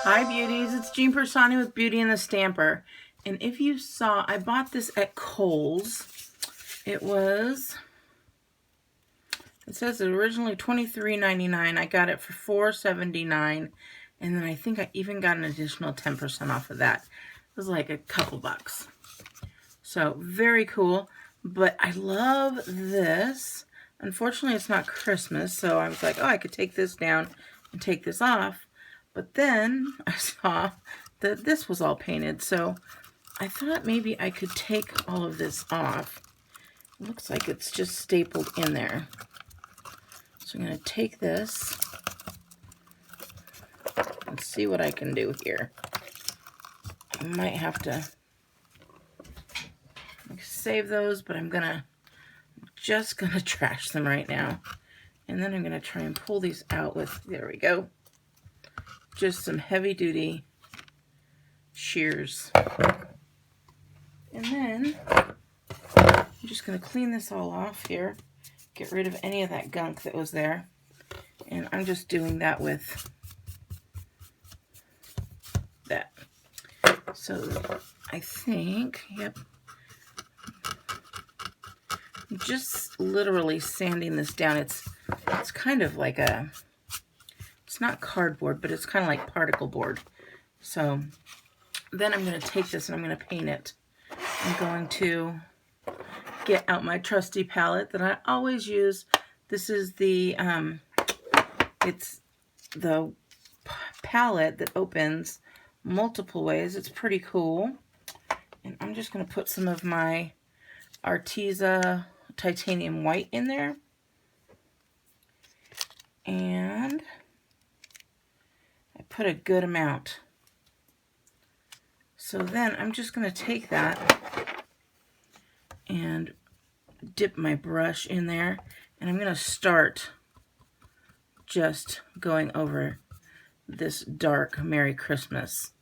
Hi beauties, it's Jean Piersanti with Beauty and the Stamper. And if you saw, I bought this at Kohl's. It says originally $23.99. I got it for $4.79. And then I think I even got an additional 10% off of that. It was like a couple bucks. So very cool. But I love this. Unfortunately, it's not Christmas. So I was like, oh, I could take this down and take this off. But then I saw that this was all painted, so I thought maybe I could take all of this off. It looks like it's just stapled in there. So I'm going to take this and see what I can do here. I might have to save those, but I'm just going to trash them right now. And then I'm going to try and pull these out with, there we go, just some heavy-duty shears. And then I'm just going to clean this all off here, get rid of any of that gunk that was there. And I'm just doing that with that. So I think, yep, I'm just literally sanding this down. It's kind of like it's not cardboard, but it's kind of like particle board. So then I'm going to take this and I'm going to paint it. I'm going to get out my trusty palette that I always use. This is the, it's the palette that opens multiple ways. It's pretty cool. And I'm just going to put some of my Arteza titanium white in there. And I put a good amount. So then I'm just going to take that and dip my brush in there, and I'm going to start just going over this dark Merry Christmas,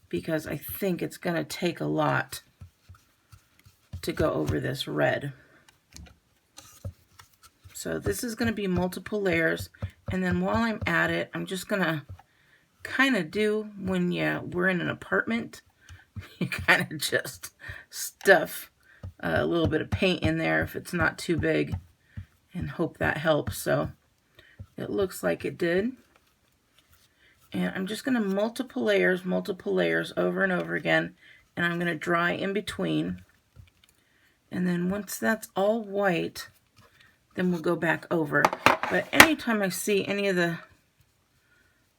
because I think it's going to take a lot to go over this red. So this is going to be multiple layers, and then while I'm at it, I'm just going to kind of do when we're in an apartment, you kind of just stuff a little bit of paint in there if it's not too big, and hope that helps. So it looks like it did. And I'm just going to multiple layers over and over again, and I'm going to dry in between. And then once that's all white, then we'll go back over. But anytime I see any of the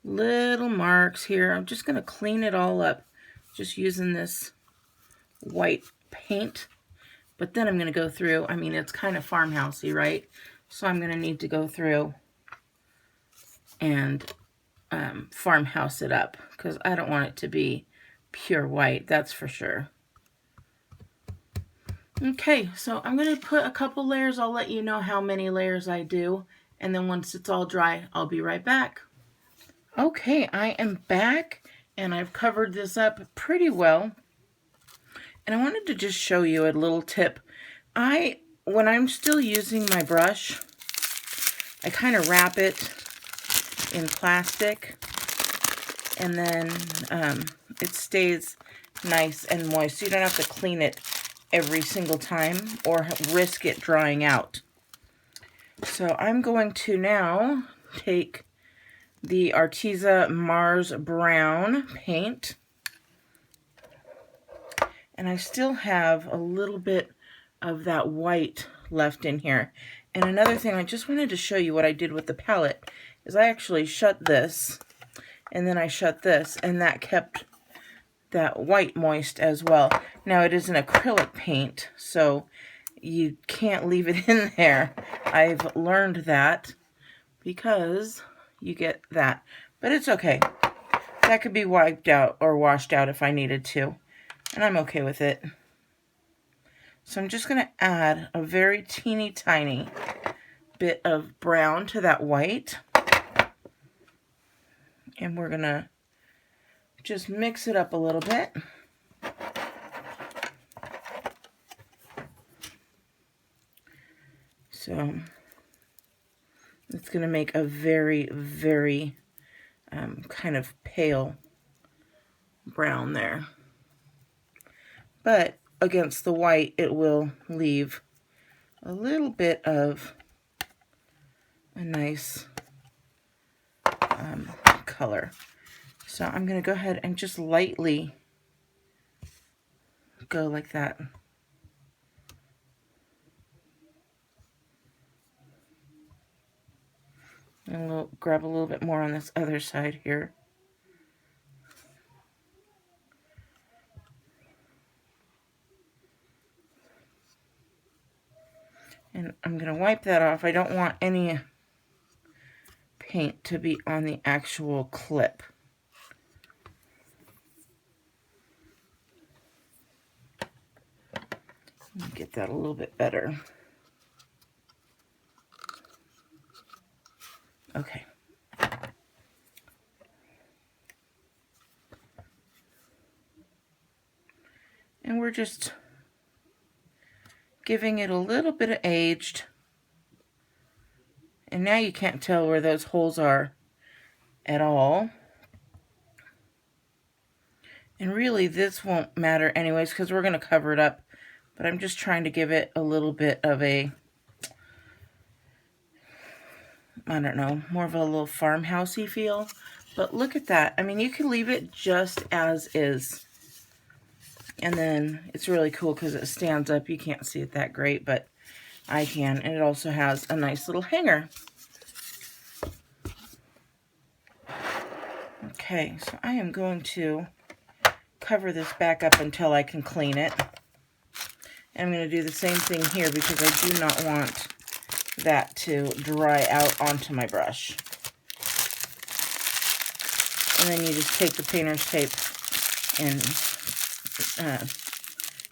little marks here, I'm just going to clean it all up just using this white paint. But then I'm going to go through, I mean, it's kind of farmhousey, right? So I'm going to need to go through and farmhouse it up, because I don't want it to be pure white, that's for sure. Okay, so I'm going to put a couple layers. I'll let you know how many layers I do. And then once it's all dry, I'll be right back. Okay, I am back, and I've covered this up pretty well. And I wanted to just show you a little tip. When I'm still using my brush, I kind of wrap it in plastic, and then it stays nice and moist. So you don't have to clean it every single time or risk it drying out. So I'm going to now take the Arteza Mars Brown paint, and I still have a little bit of that white left in here. And another thing, I just wanted to show you what I did with the palette, is I actually shut this, and then I shut this, and that kept that white moist as well. Now it is an acrylic paint, so you can't leave it in there. I've learned that, because you get that. But it's okay. That could be wiped out or washed out if I needed to. And I'm okay with it. So I'm just going to add a very teeny tiny bit of brown to that white. And we're going to just mix it up a little bit. So it's going to make a very, very kind of pale brown there. But against the white, it will leave a little bit of a nice color. So I'm going to go ahead and just lightly go like that. And we'll grab a little bit more on this other side here. And I'm going to wipe that off. I don't want any paint to be on the actual clip. Get that a little bit better. Okay. And we're just giving it a little bit of aged. And now you can't tell where those holes are at all. And really this won't matter anyways because we're going to cover it up. But I'm just trying to give it a little bit of a, I don't know, more of a little farmhousey feel. But look at that. I mean, you can leave it just as is. And then it's really cool because it stands up. You can't see it that great, but I can. And it also has a nice little hanger. Okay, so I am going to cover this back up until I can clean it. And I'm going to do the same thing here because I do not want that to dry out onto my brush. And then you just take the painter's tape and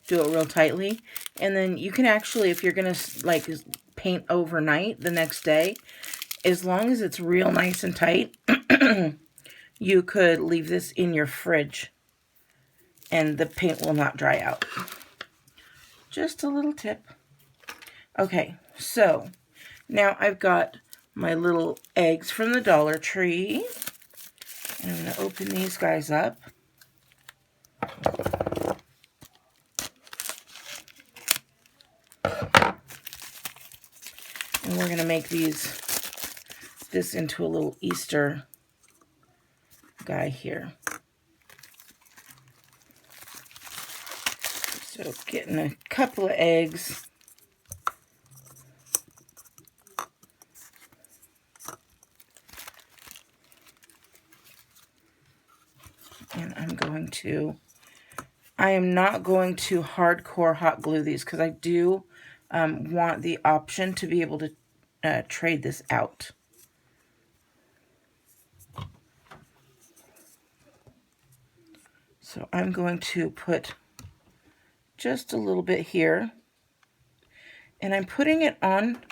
do it real tightly. And then you can actually, if you're going to like paint overnight the next day, as long as it's real nice and tight, you could leave this in your fridge and the paint will not dry out. Just a little tip. Okay, so now I've got my little eggs from the Dollar Tree. And I'm going to open these guys up. And we're going to make this into a little Easter guy here. So getting a couple of eggs. And I am not going to hardcore hot glue these because I do want the option to be able to trade this out. So I'm going to put just a little bit here. And I'm putting it on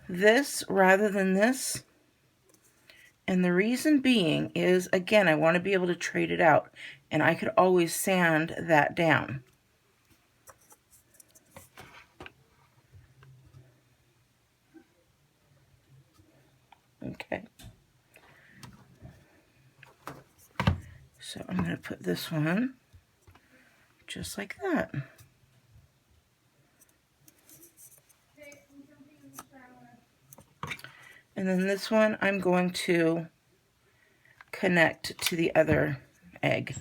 this rather than this. And the reason being is, again, I want to be able to trade it out. And I could always sand that down. Okay. So I'm going to put this one just like that. And then this one I'm going to connect to the other egg.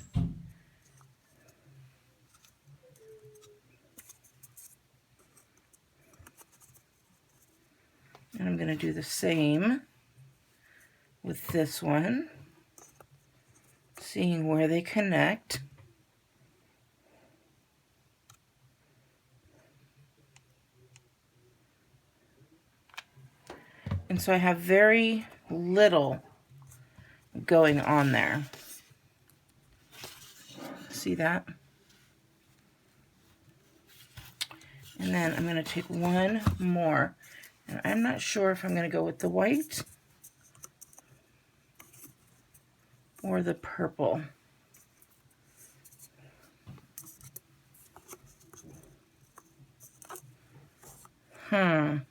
And I'm going to do the same with this one, seeing where they connect. And so I have very little going on there. See that? And then I'm going to take one more. And I'm not sure if I'm going to go with the white or the purple. I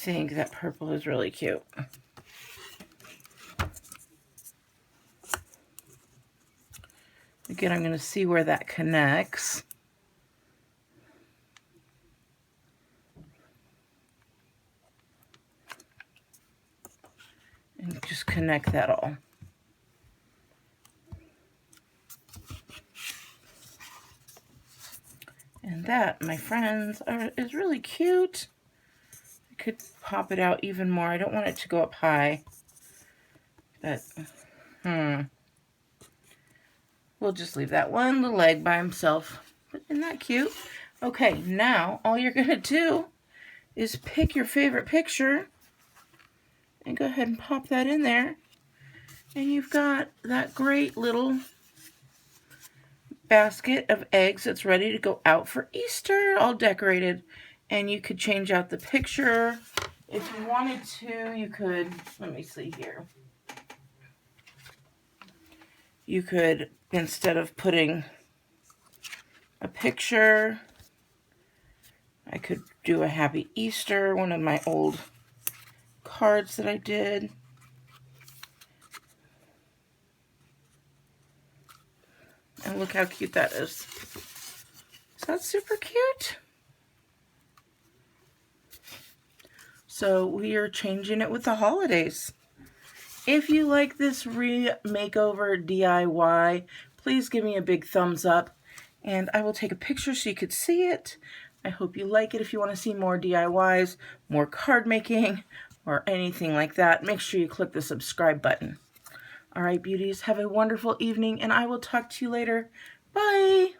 think that purple is really cute. Again, I'm going to see where that connects. And just connect that all. And that, my friends, is really cute. I could pop it out even more. I don't want it to go up high. But, we'll just leave that one little leg by himself. But isn't that cute? Okay, now all you're going to do is pick your favorite picture and go ahead and pop that in there. And you've got that great little basket of eggs that's ready to go out for Easter, all decorated. And you could change out the picture. If you wanted to, you could, let me see here. You could, instead of putting a picture, I could do a Happy Easter, one of my old cards that I did. And look how cute that is. Is that super cute? So we are changing it with the holidays. If you like this makeover DIY, please give me a big thumbs up. And I will take a picture so you could see it. I hope you like it. If you want to see more DIYs, more card making, or anything like that, make sure you click the subscribe button. All right, beauties, have a wonderful evening, and I will talk to you later. Bye!